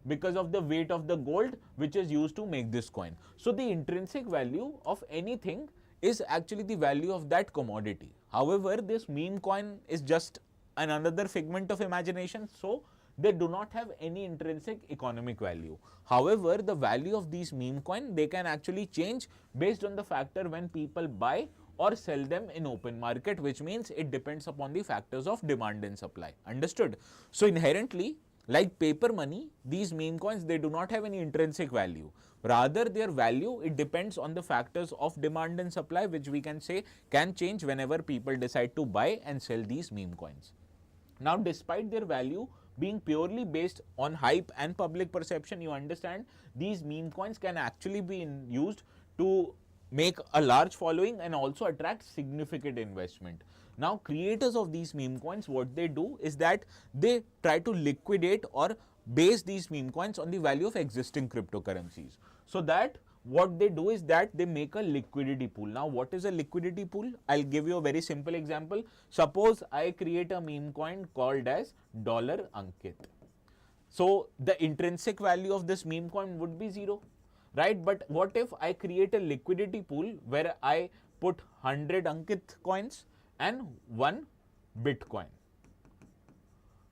Because of the weight of the gold which is used to make this coin. So the intrinsic value of anything is actually the value of that commodity. However, this meme coin is just another figment of imagination, so they do not have any intrinsic economic value. However, the value of these meme coin, they can actually change based on the factor when people buy or sell them in open market, which means it depends upon the factors of demand and supply. Understood? So inherently, like paper money, these meme coins, they do not have any intrinsic value. Rather, their value, it depends on the factors of demand and supply, which we can say can change whenever people decide to buy and sell these meme coins. Now, despite their value being purely based on hype and public perception, you understand these meme coins can actually be used to make a large following and also attract significant investment. Now, creators of these meme coins, what they do is that they try to liquidate or base these meme coins on the value of existing cryptocurrencies. So that what they do is that they make a liquidity pool. Now, what is a liquidity pool? I'll give you a very simple example. Suppose I create a meme coin called as $Ankit. So the intrinsic value of this meme coin would be 0, right? But what if I create a liquidity pool where I put 100 Ankit coins and 1 Bitcoin?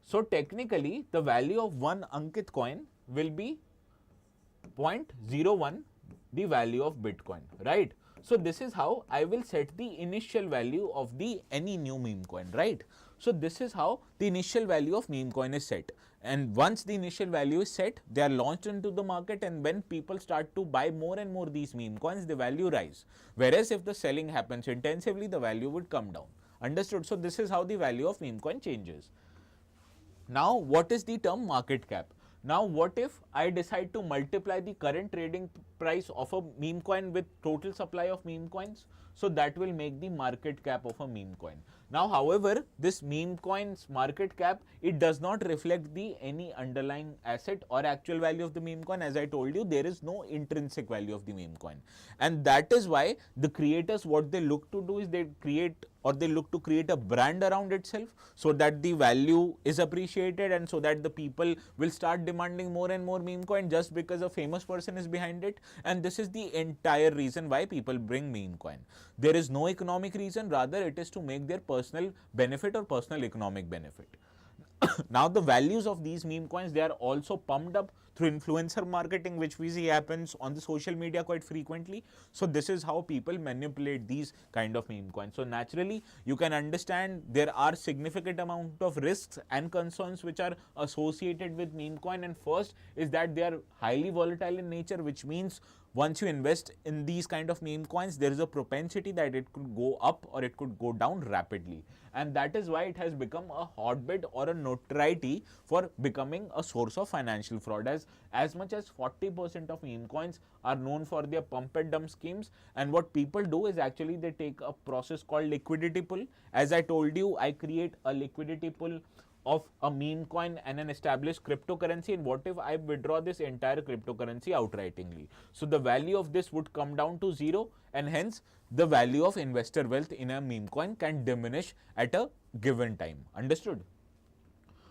So technically, the value of 1 Ankit coin will be 0.01 the value of Bitcoin, right? So this is how I will set the initial value of any new meme coin, right? So this is how the initial value of meme coin is set. And once the initial value is set, they are launched into the market, and when people start to buy more and more these meme coins, the value rise. Whereas if the selling happens intensively, the value would come down. Understood? So this is how the value of meme coin changes. Now, what is the term market cap? Now, what if I decide to multiply the current trading price of a meme coin with total supply of meme coins? So that will make the market cap of a meme coin. Now, however, this meme coin's market cap, it does not reflect the any underlying asset or actual value of the meme coin. As I told you, there is no intrinsic value of the meme coin. And that is why the creators, what they look to do is they create, or they look to create a brand around itself so that the value is appreciated and so that the people will start demanding more and more meme coin just because a famous person is behind it. And this is the entire reason why people bring meme coin. There is no economic reason, rather it is to make their personal benefit or personal economic benefit. Now, the values of these meme coins, they are also pumped up through influencer marketing, which we see happens on the social media quite frequently. So this is how people manipulate these kind of meme coins. So naturally, you can understand there are significant amount of risks and concerns which are associated with meme coin. And first is that they are highly volatile in nature, which means once you invest in these kind of meme coins, there is a propensity that it could go up or it could go down rapidly. And that is why it has become a hotbed or a notoriety for becoming a source of financial fraud. As much as 40% of meme coins are known for their pump and dump schemes. And what people do is actually they take a process called liquidity pool. As I told you, I create a liquidity pool of a meme coin and an established cryptocurrency, and what if I withdraw this entire cryptocurrency outrightly? So the value of this would come down to 0, and hence the value of investor wealth in a meme coin can diminish at a given time. Understood?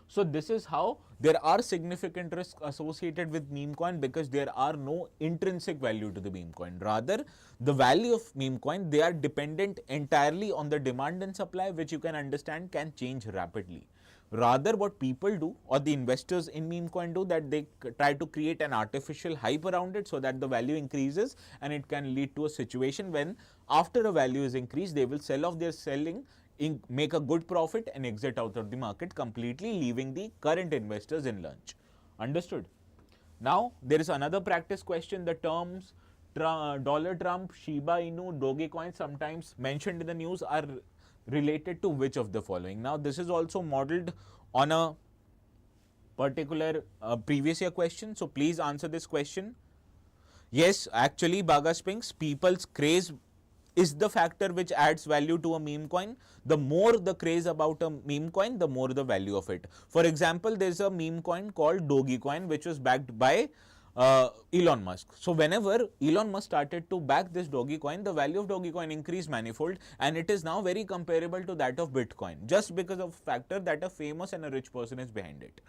So this is how there are significant risks associated with meme coin, because there are no intrinsic value to the meme coin. Rather, the value of meme coin, they are dependent entirely on the demand and supply, which you can understand can change rapidly. Rather, what people do, or the investors in meme coin do, that they try to create an artificial hype around it so that the value increases, and it can lead to a situation when after a value is increased, they will sell off their selling, make a good profit and exit out of the market completely, leaving the current investors in lunch. Understood? Now, there is another practice question. The terms Dollar Trump, Shiba Inu, Dogecoin, sometimes mentioned in the news, are related to which of the following? Now, this is also modeled on a particular previous year question. So, please answer this question. Yes, actually, Baga Spinks, people's craze is the factor which adds value to a meme coin. The more the craze about a meme coin, the more the value of it. For example, there is a meme coin called Dogecoin, which was backed by Elon Musk. So whenever Elon Musk started to back this Dogecoin, the value of Dogecoin increased manifold, and it is now very comparable to that of Bitcoin, just because of factor that a famous and a rich person is behind it.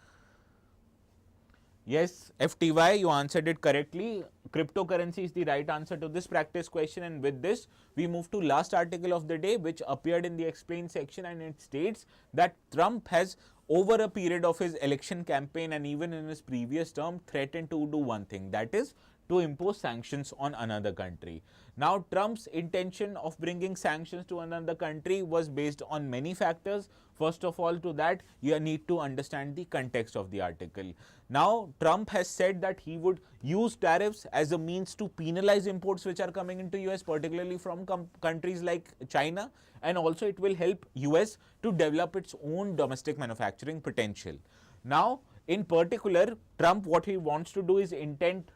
Yes, FTY, you answered it correctly. Cryptocurrency is the right answer to this practice question, and with this, we move to last article of the day, which appeared in the explain section, and it states that Trump has, over a period of his election campaign and even in his previous term, threatened to do one thing, that is to impose sanctions on another country. Now, Trump's intention of bringing sanctions to another country was based on many factors. First of all, to that, you need to understand the context of the article. Now, Trump has said that he would use tariffs as a means to penalize imports which are coming into US, particularly from countries like China, and also it will help US to develop its own domestic manufacturing potential. Now, in particular, Trump, what he wants to do is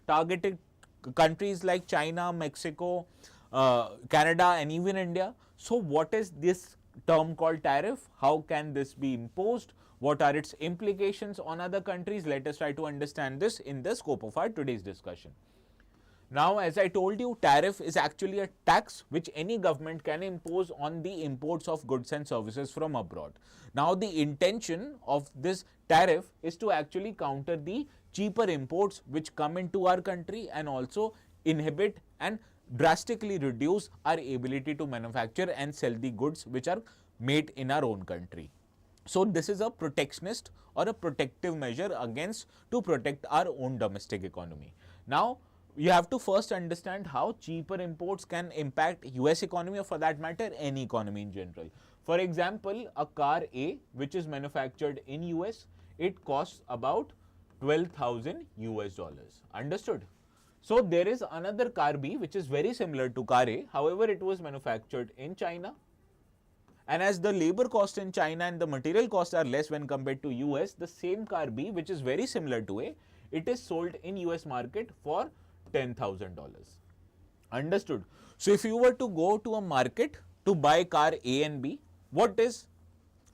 targeted countries like China, Mexico, Canada, and even India. So what is this term called tariff? How can this be imposed? What are its implications on other countries? Let us try to understand this in the scope of our today's discussion. Now, as I told you, tariff is actually a tax which any government can impose on the imports of goods and services from abroad. Now, the intention of this tariff is to actually counter the cheaper imports which come into our country and also inhibit and drastically reduce our ability to manufacture and sell the goods which are made in our own country. So, this is a protectionist or a protective measure to protect our own domestic economy. Now, you have to first understand how cheaper imports can impact US economy, or for that matter any economy in general. For example, a car A which is manufactured in US, it costs about 12,000 US dollars. Understood? So there is another car B which is very similar to car A, however it was manufactured in China, and as the labor cost in China and the material costs are less when compared to US, the same car B which is very similar to A, it is sold in US market for $10,000. Understood? So if you were to go to a market to buy car A and B, what is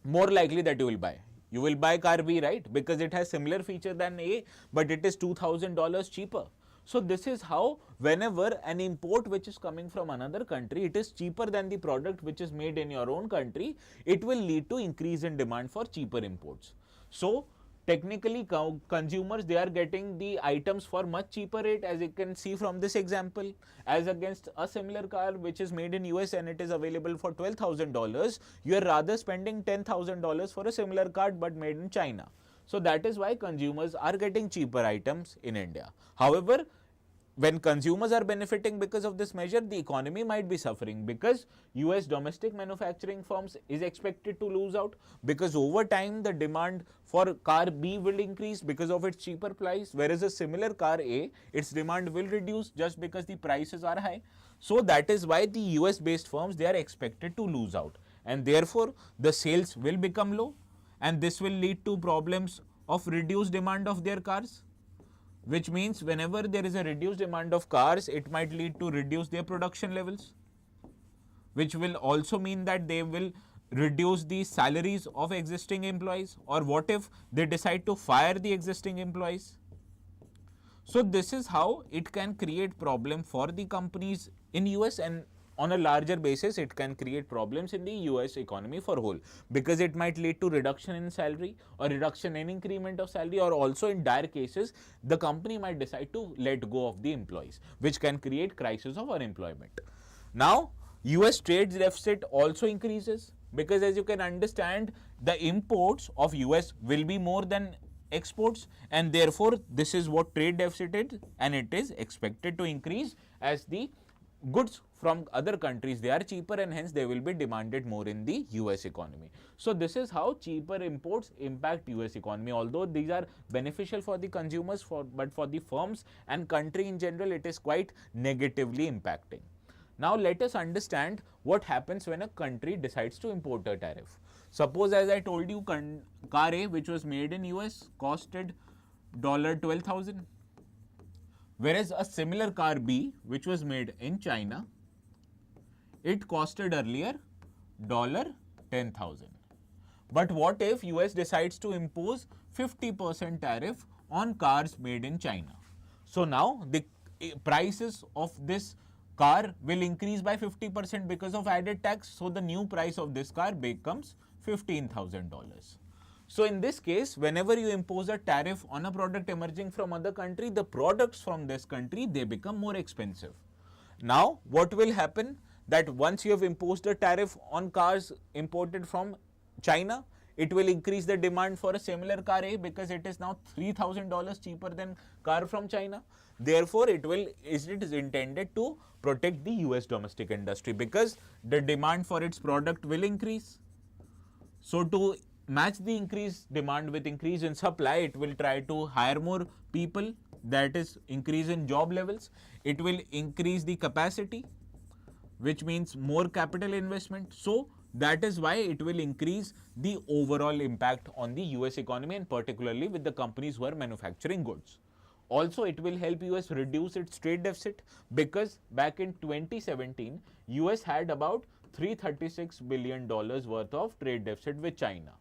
more likely that you will buy? You will buy car B, right? Because it has similar feature than A, but it is $2,000 cheaper. So this is how whenever an import which is coming from another country, it is cheaper than the product which is made in your own country, it will lead to increase in demand for cheaper imports. So technically, consumers, they are getting the items for much cheaper rate, as you can see from this example, as against a similar car which is made in US and it is available for $12,000, you are rather spending $10,000 for a similar car but made in China. So that is why consumers are getting cheaper items in India. However, when consumers are benefiting because of this measure, the economy might be suffering because US domestic manufacturing firms is expected to lose out, because over time the demand for car B will increase because of its cheaper price, whereas a similar car A, its demand will reduce just because the prices are high. So that is why the US based firms, they are expected to lose out, and therefore the sales will become low, and this will lead to problems of reduced demand of their cars, which means whenever there is a reduced demand of cars, it might lead to reduce their production levels, which will also mean that they will reduce the salaries of existing employees, or what if they decide to fire the existing employees? So this is how it can create problem for the companies in US, and on a larger basis, it can create problems in the US economy for whole, because it might lead to reduction in salary or reduction in increment of salary, or also in dire cases, the company might decide to let go of the employees, which can create crisis of unemployment. Now, US trade deficit also increases, because as you can understand, the imports of US will be more than exports, and therefore this is what trade deficit is, and it is expected to increase as the goods from other countries, they are cheaper, and hence they will be demanded more in the US economy. So this is how cheaper imports impact US economy, although these are beneficial for the consumers, but for the firms and country in general, it is quite negatively impacting. Now let us understand what happens when a country decides to import a tariff. Suppose, as I told you, car A which was made in US costed $12,000. Whereas a similar car B which was made in China, it costed earlier $10,000. But what if US decides to impose 50% tariff on cars made in China? So now the prices of this car will increase by 50% because of added tax. So the new price of this car becomes $15,000. So in this case, whenever you impose a tariff on a product emerging from other country, the products from this country, they become more expensive. Now, what will happen that once you have imposed a tariff on cars imported from China, it will increase the demand for a similar car A because it is now $3,000 cheaper than car from China. Therefore, it is intended to protect the US domestic industry because the demand for its product will increase. So to match the increased demand with increase in supply, it will try to hire more people, that is increase in job levels. It will increase the capacity, which means more capital investment. So that is why it will increase the overall impact on the US economy and particularly with the companies who are manufacturing goods. Also, it will help US reduce its trade deficit because back in 2017, US had about $336 billion worth of trade deficit with China.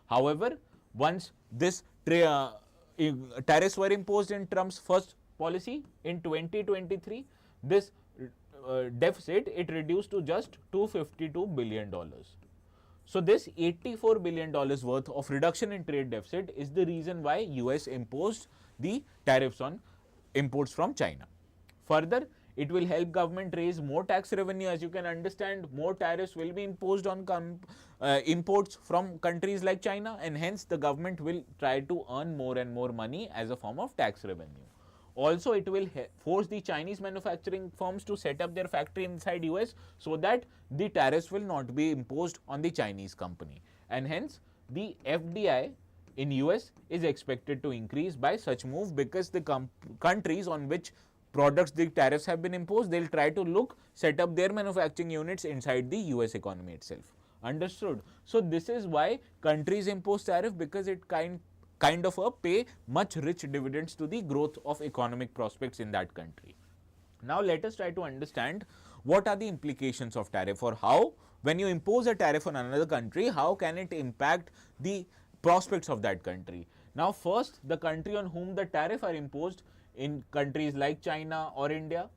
However, once this tariffs were imposed in Trump's first policy in 2023, this deficit, it reduced to just $252 billion. So this $84 billion worth of reduction in trade deficit is the reason why US imposed the tariffs on imports from China. Further, it will help government raise more tax revenue. As you can understand, more tariffs will be imposed on imports from countries like China, and hence the government will try to earn more and more money as a form of tax revenue. Also, it will force the Chinese manufacturing firms to set up their factory inside US so that the tariffs will not be imposed on the Chinese company, and hence the FDI in US is expected to increase by such move because the countries on which products the tariffs have been imposed, they'll try to set up their manufacturing units inside the US economy itself. Understood? So this is why countries impose tariff, because it kind of pay much rich dividends to the growth of economic prospects in that country. Now let us try to understand what are the implications of tariff, or how, when you impose a tariff on another country, how can it impact the prospects of that country. Now first, the country on whom the tariff are imposed, in countries like China or India,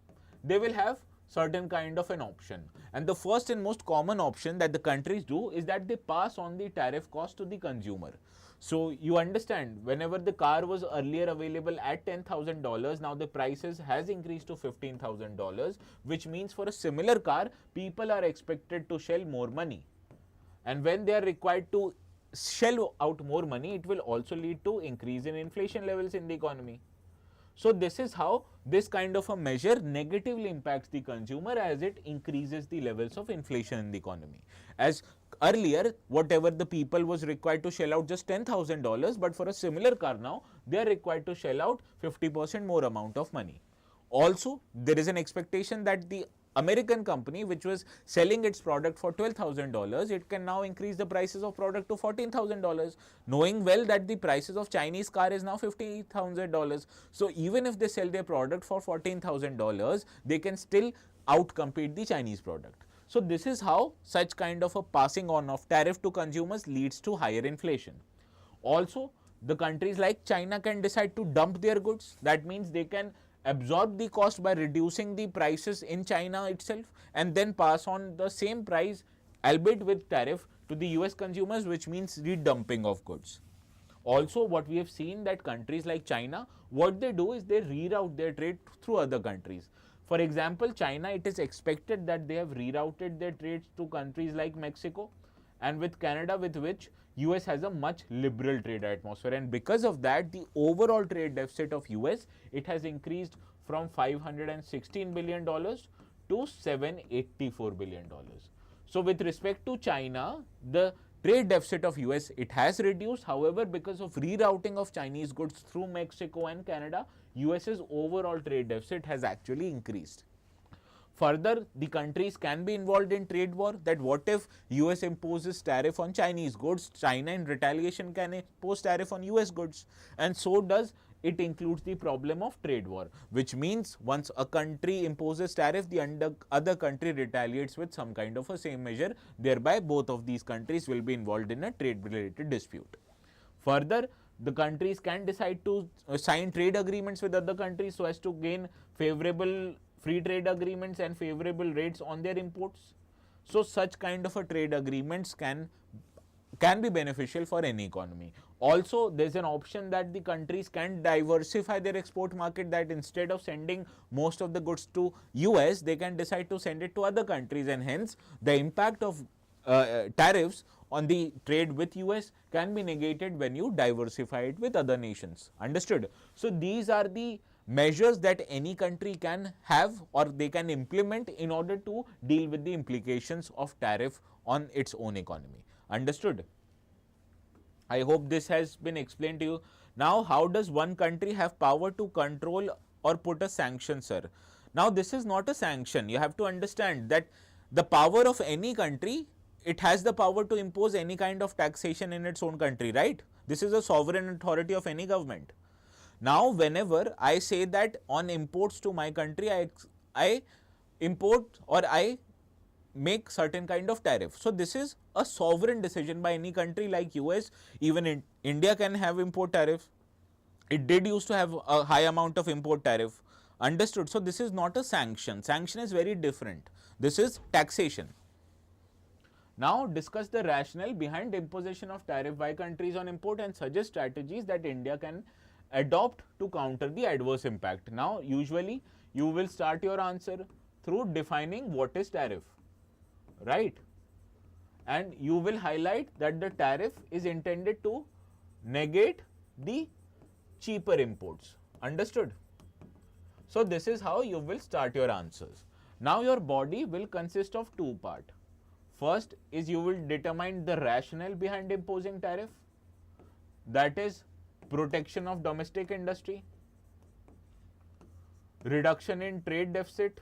they will have certain kind of an option, and the first and most common option that the countries do is that they pass on the tariff cost to the consumer. So you understand, whenever the car was earlier available at $10,000, now the prices has increased to $15,000, which means for a similar car, people are expected to shell more money, and when they are required to shell out more money, it will also lead to increase in inflation levels in the economy. So this is how this kind of a measure negatively impacts the consumer, as it increases the levels of inflation in the economy. As earlier, whatever the people was required to shell out just $10,000, but for a similar car now, they are required to shell out 50% more amount of money. Also, there is an expectation that the American company which was selling its product for $12,000, it can now increase the prices of product to $14,000, knowing well that the prices of Chinese car is now $50,000. So even if they sell their product for $14,000, they can still outcompete the Chinese product. So this is how such kind of a passing on of tariff to consumers leads to higher inflation. Also, the countries like China can decide to dump their goods. That means they can absorb the cost by reducing the prices in China itself, and then pass on the same price, albeit with tariff, to the US consumers, which means the dumping of goods. Also, what we have seen that countries like China, what they do is they reroute their trade through other countries. For example, China, it is expected that they have rerouted their trades to countries like Mexico and with Canada, with which US has a much liberal trade atmosphere, and because of that, the overall trade deficit of US, it has increased from $516 billion to $784 billion. So with respect to China, the trade deficit of US, it has reduced. However, because of rerouting of Chinese goods through Mexico and Canada, US's overall trade deficit has actually increased. Further, the countries can be involved in trade war, that what if US imposes tariff on Chinese goods, China in retaliation can impose tariff on US goods, and so does it includes the problem of trade war, which means once a country imposes tariff, the other country retaliates with some kind of a same measure, thereby both of these countries will be involved in a trade related dispute. Further, The countries can decide to sign trade agreements with other countries so as to gain favorable free trade agreements and favorable rates on their imports. So such kind of a trade agreements can be beneficial for any economy. Also, there's an option that the countries can diversify their export market, that instead of sending most of the goods to US, they can decide to send it to other countries, and hence the impact of tariffs on the trade with US can be negated when you diversify it with other nations. Understood? So these are the measures that any country can have or they can implement in order to deal with the implications of tariff on its own economy. Understood? I hope this has been explained to you. Now, how does one country have power to control or put a sanction, sir? Now, this is not a sanction. You have to understand that the power of any country, it has the power to impose any kind of taxation in its own country, right? This is a sovereign authority of any government. Now, whenever I say that on imports to my country, I import or I make certain kind of tariff. So this is a sovereign decision by any country like US. Even India can have import tariff. It did used to have a high amount of import tariff. Understood? So this is not a sanction. Sanction is very different. This is taxation. Now discuss the rationale behind imposition of tariff by countries on import and suggest strategies that India can adopt to counter the adverse impact. Now usually you will start your answer through defining what is tariff, right? And you will highlight that the tariff is intended to negate the cheaper imports. Understood? So this is how you will start your answers. Now your body will consist of two parts. First is you will determine the rationale behind imposing tariff, that is protection of domestic industry, reduction in trade deficit,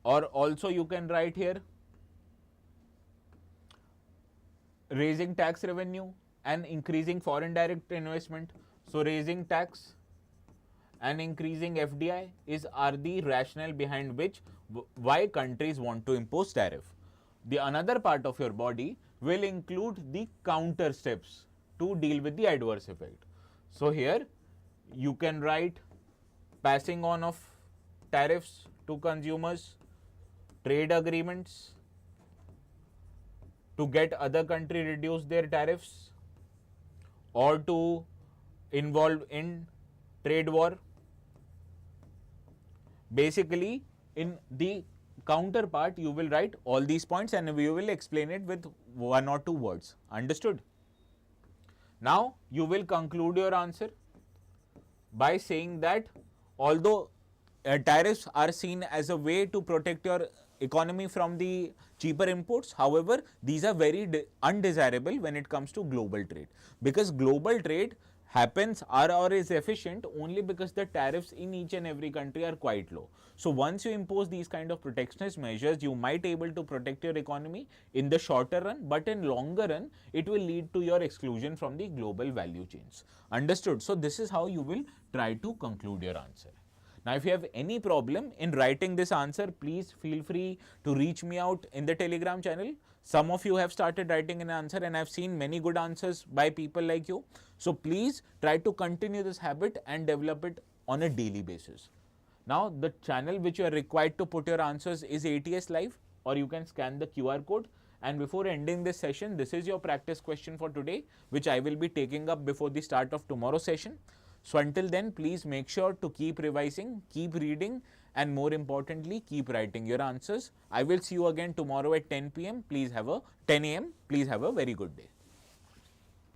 or also you can write here raising tax revenue and increasing foreign direct investment. So raising tax and increasing FDI are the rationale behind which why countries want to impose tariff. The another part of your body will include the counter steps to deal with the adverse effect. So here you can write passing on of tariffs to consumers, trade agreements to get other country reduce their tariffs, or to involve in trade war. Basically, in the counterpart, you will write all these points and we will explain it with one or two words. Understood? Now, you will conclude your answer by saying that although tariffs are seen as a way to protect your economy from the cheaper imports, however, these are very undesirable when it comes to global trade, because global trade happens or is efficient only because the tariffs in each and every country are quite low. So once you impose these kind of protectionist measures, you might able to protect your economy in the shorter run, but in longer run, it will lead to your exclusion from the global value chains. Understood? So this is how you will try to conclude your answer. Now, if you have any problem in writing this answer, please feel free to reach me out in the Telegram channel. Some of you have started writing an answer and I've seen many good answers by people like you. So please try to continue this habit and develop it on a daily basis. Now, the channel which you are required to put your answers is ATS Live, or you can scan the QR code. And before ending this session, this is your practice question for today, which I will be taking up before the start of tomorrow's session. So until then, please make sure to keep revising, keep reading, and more importantly, keep writing your answers. I will see you again tomorrow at 10 p.m. Please have a 10 a.m. Please have a very good day.